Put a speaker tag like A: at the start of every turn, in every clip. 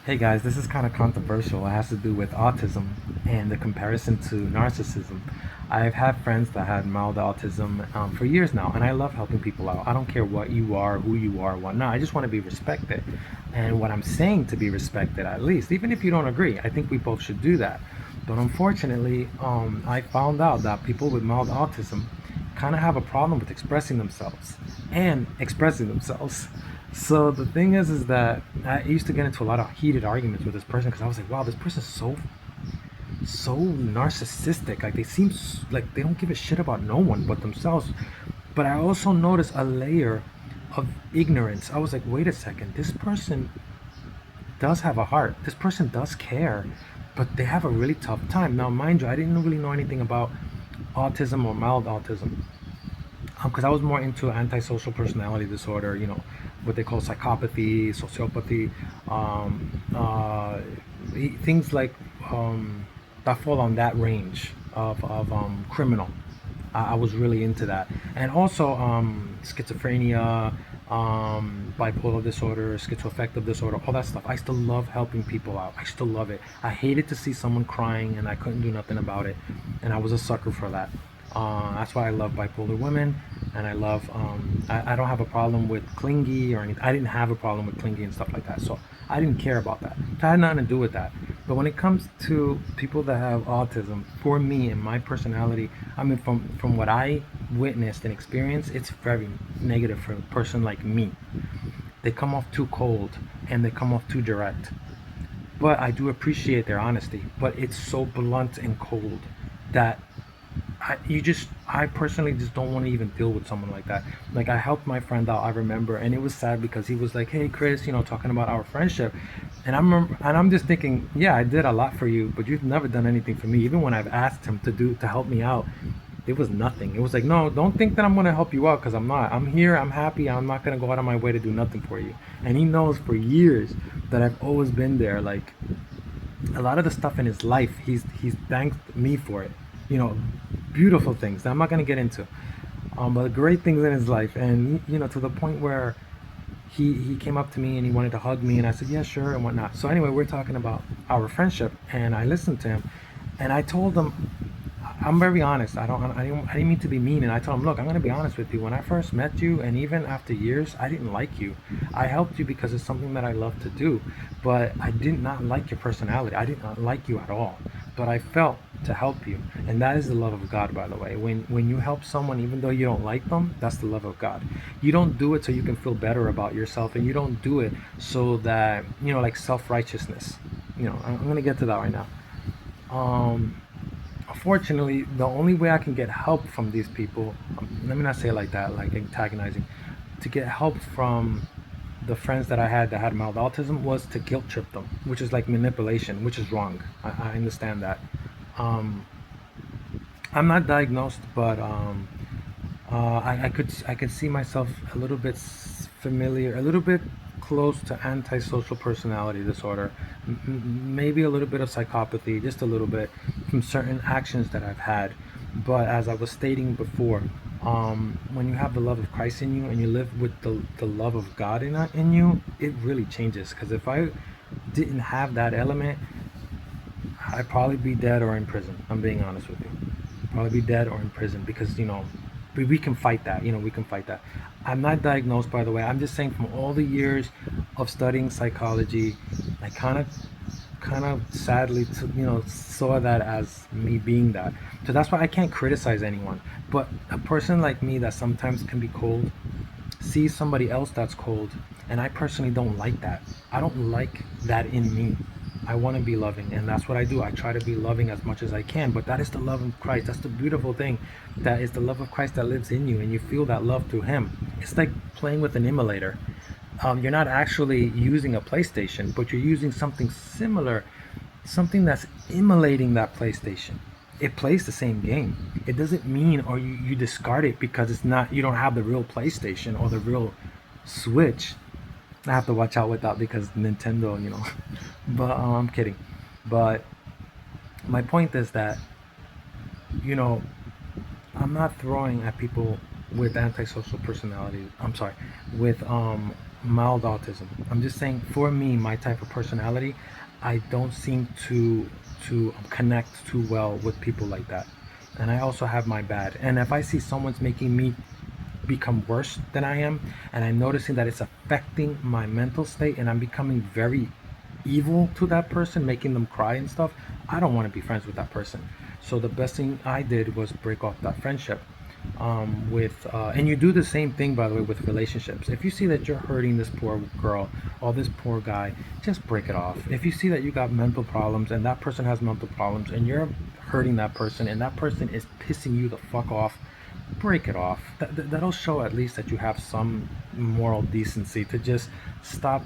A: Hey guys, this is kind of controversial. It has to do with autism and the comparison to narcissism. I've had friends that had mild autism for years now, and I love helping people out. I don't care what you are, who you are, whatnot. I just want to be respected. And what I'm saying to be respected, at least, even if you don't agree, I think we both should do that. But unfortunately, I found out that people with mild autism kind of have a problem with expressing themselves and expressing themselves. So the thing is that I used to get into a lot of heated arguments with this person because I was like, wow, this person's so narcissistic. Like they seem like they don't give a shit about no one but themselves. But I also noticed a layer of ignorance. I was like, wait a second, this person does have a heart. This person does care, but they have a really tough time. Now, mind you, I didn't really know anything about autism or mild autism because I was more into antisocial personality disorder, what they call psychopathy, sociopathy, things like that fall on that range of criminal. I was really into that. And also schizophrenia, bipolar disorder, schizoaffective disorder, all that stuff. I still love helping people out. I still love it. I hated to see someone crying and I couldn't do nothing about it. And I was a sucker for that. That's why I love bipolar women, and I love. I don't have a problem with clingy or anything. I didn't have a problem with clingy and stuff like that, so I didn't care about that. It had nothing to do with that. But when it comes to people that have autism, for me and my personality, I mean, from what I witnessed and experienced, it's very negative for a person like me. They come off too cold and they come off too direct. But I do appreciate their honesty. But it's so blunt and cold that I personally just don't want to even deal with someone like that. Like I helped my friend out, I remember, and it was sad because he was like, "Hey, Chris, talking about our friendship," and I'm just thinking, yeah, I did a lot for you, but you've never done anything for me. Even when I've asked him to help me out, it was nothing. It was like, no, don't think that I'm gonna help you out because I'm not. I'm here. I'm happy. I'm not gonna go out of my way to do nothing for you. And he knows for years that I've always been there. Like a lot of the stuff in his life, he's thanked me for it. You know, beautiful things that I'm not gonna get into, but great things in his life, and to the point where he came up to me and he wanted to hug me, and I said, yeah, sure, and whatnot. So anyway, we're talking about our friendship, and I listened to him, and I told him I'm very honest. I didn't mean to be mean, and I told him, look, I'm gonna be honest with you. When I first met you, and even after years, I didn't like you. I helped you because it's something that I love to do, but I did not like your personality. I did not like you at all. But I felt to help you, and that is the love of God, by the way. When you help someone, even though you don't like them, that's the love of God. You don't do it so you can feel better about yourself, and you don't do it so that like self-righteousness. I'm gonna get to that right now. Um, Unfortunately, the only way I can get help from these people, let me not say it like that, like antagonizing, to get help from the friends that had mild autism was to guilt trip them, which is like manipulation, which is wrong. I understand that. Um, I'm not diagnosed, but I could see myself a little bit familiar, a little bit close to antisocial personality disorder, maybe a little bit of psychopathy, just a little bit from certain actions that I've had. But as I was stating before, when you have the love of Christ in you and you live with the love of God in you, it really changes. Because if I didn't have that element, I'd probably be dead or in prison. I'm being honest with you. Probably be dead or in prison because we can fight that. We can fight that. I'm not diagnosed, by the way. I'm just saying from all the years of studying psychology, I kind of sadly saw that as me being that. So that's why I can't criticize anyone. But a person like me that sometimes can be cold sees somebody else that's cold, and I personally don't like that. I don't like that in me. I want to be loving, and that's what I do. I try to be loving as much as I can, but that is the love of Christ. That's the beautiful thing. That is the love of Christ that lives in you, and you feel that love through Him. It's like playing with an emulator. You're not actually using a PlayStation, but you're using something similar, something that's emulating that PlayStation. It plays the same game. It doesn't mean or you discard it because it's not, you don't have the real PlayStation or the real Switch. I have to watch out with that because Nintendo. But I'm kidding. But my point is that you know I'm not throwing at people with antisocial personalities. I'm sorry, with mild autism. I'm just saying, for me, my type of personality, I don't seem to connect too well with people like that. And I also have my bad. And if I see someone's making me become worse than I am, and I'm noticing that it's affecting my mental state, and I'm becoming very evil to that person, making them cry and stuff, I don't want to be friends with that person. So the best thing I did was break off that friendship. With And you do the same thing, by the way, with relationships. If you see that you're hurting this poor girl or this poor guy, just break it off. If you see that you got mental problems and that person has mental problems and you're hurting that person and that person is pissing you the fuck off, break it off. That'll show at least that you have some moral decency to just stop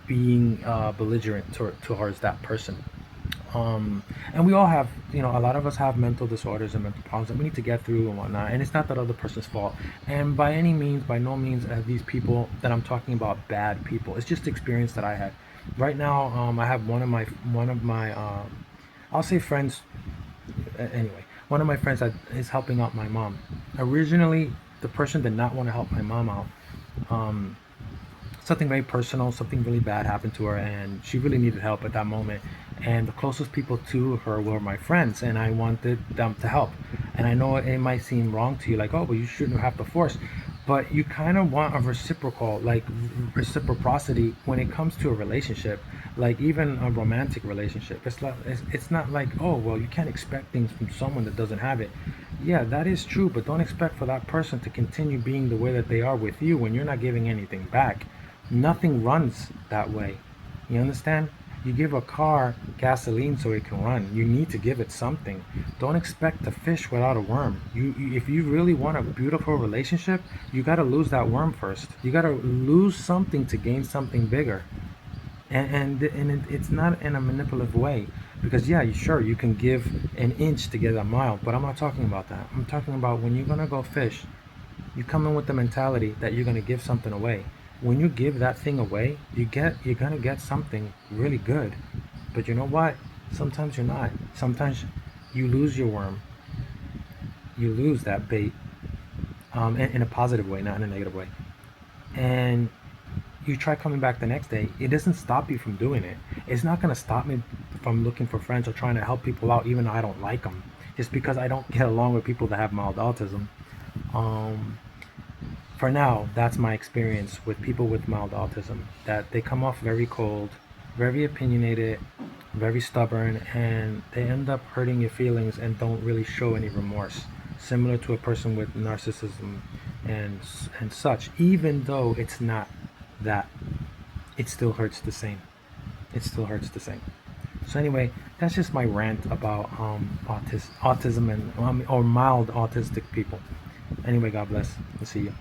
A: being belligerent towards that person. And we all have, a lot of us have mental disorders and mental problems that we need to get through and whatnot. And it's not that other person's fault. And by any means, by no means, are these people that I'm talking about bad people. It's just experience that I had. Right now, I have one of my, I'll say friends. Anyway, one of my friends that is helping out my mom. Originally, the person did not want to help my mom out. Um, Something very personal, something really bad happened to her, and she really needed help at that moment. And the closest people to her were my friends, and I wanted them to help. And I know it might seem wrong to you, like, oh, but you shouldn't have to force. But you kind of want a reciprocal, like reciprocity when it comes to a relationship, like even a romantic relationship. It's not like, oh, well, you can't expect things from someone that doesn't have it. Yeah, that is true, but don't expect for that person to continue being the way that they are with you when you're not giving anything back. Nothing runs that way. You understand? You give a car gasoline so it can run. You need to give it something. Don't expect to fish without a worm. If you really want a beautiful relationship, you got to lose that worm first. You got to lose something to gain something bigger. It's not in a manipulative way, because yeah, sure, you can give an inch to get a mile, but I'm not talking about that. I'm talking about when you're gonna go fish, you come in with the mentality that you're gonna give something away. When you give that thing away, you're gonna get something really good. But you know what? Sometimes you're not. Sometimes you lose your worm. You lose that bait, in a positive way, not in a negative way. And you try coming back the next day. It doesn't stop you from doing it. It's not gonna stop me from looking for friends or trying to help people out, even though I don't like them. Just because I don't get along with people that have mild autism. Um, for now, that's my experience with people with mild autism. That they come off very cold, very opinionated, very stubborn, and they end up hurting your feelings and don't really show any remorse. Similar to a person with narcissism and such. Even though it's not that, it still hurts the same. It still hurts the same. So anyway, that's just my rant about autism and or mild autistic people. Anyway, God bless. We'll see you.